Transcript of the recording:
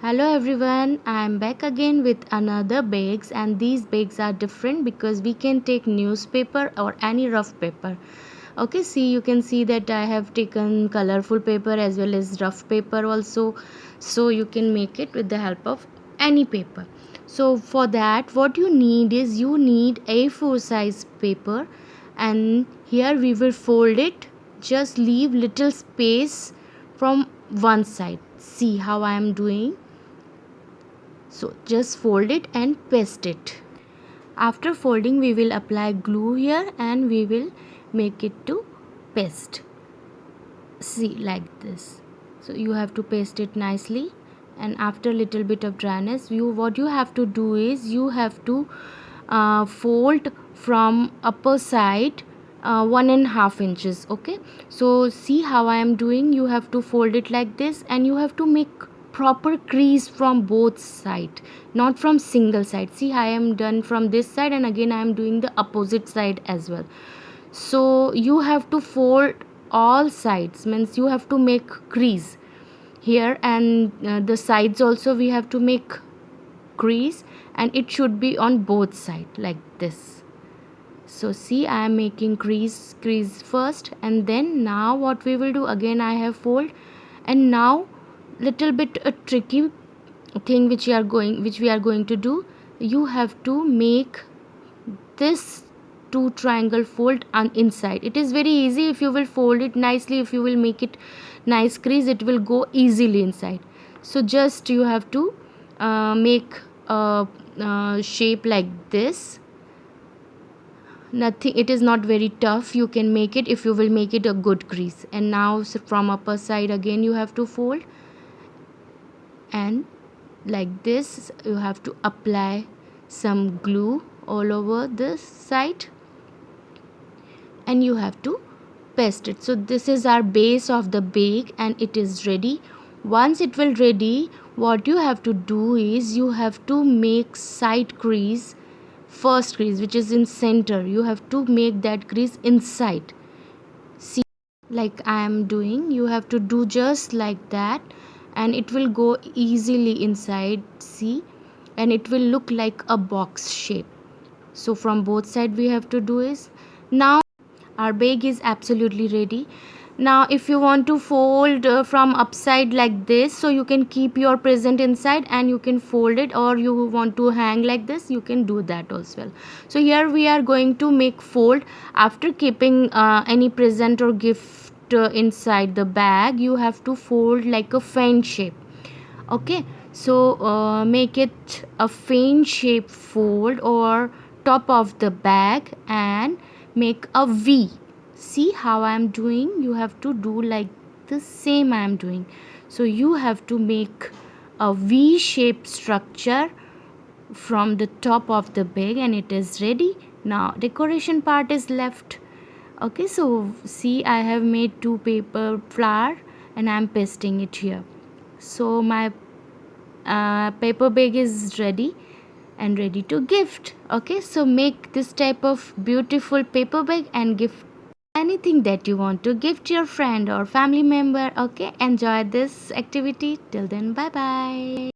Hello everyone, I am back again with another bags, and these bags are different because we can take newspaper or any rough paper. Okay, see, you can see that I have taken colorful paper as well as rough paper also, so you can make it with the help of any paper. So for that what you need is you need A4 size paper, and here we will fold it. Just leave little space from one side. See how I am doing. So just fold it and paste it. After folding we will apply glue here and we will make it to paste. See, like this. So you have to paste it nicely, and after little bit of dryness, what you have to do is you have to fold from upper side 1.5 inches. Okay, so see how I am doing. You have to fold it like this and you have to make proper crease from both side, not from single side. See, I am done from this side and again I am doing the opposite side as well. So you have to fold all sides, means you have to make crease here, and the sides also we have to make crease, and it should be on both sides like this. So see, I am making crease first, and then now what we will do, again I have fold, and now little bit a tricky thing which we are going to do. You have to make this two triangle fold on inside. It is very easy. If you will fold it nicely, if you will make it nice crease, it will go easily inside. So just you have to make a shape like this. Nothing, it is not very tough. You can make it if you will make it a good crease. And now from upper side again you have to fold, and like this you have to apply some glue all over this side and you have to paste it. So this is our base of the bag and it is ready. Once it will ready, what you have to do is you have to make side crease, first crease which is in center. You have to make that crease inside. See, like I am doing, you have to do just like that and it will go easily inside. See, and it will look like a box shape. So from both side we have to do is, now our bag is absolutely ready. Now if you want to fold from upside like this, so you can keep your present inside and you can fold it, or you want to hang like this, you can do that as well. So here we are going to make fold. After keeping any present or gift inside the bag, you have to fold like a fan shape. Okay, so make it a fan shape fold or top of the bag and make a V. See how I am doing? You have to do like the same I am doing. So you have to make a V shape structure from the top of the bag and it is ready. Now decoration part is left. Okay, so see, I have made two paper flower and I am pasting it here. So my paper bag is ready and ready to gift. Okay, so make this type of beautiful paper bag and gift anything that you want to gift your friend or family member. Okay, enjoy this activity. Till then, bye bye.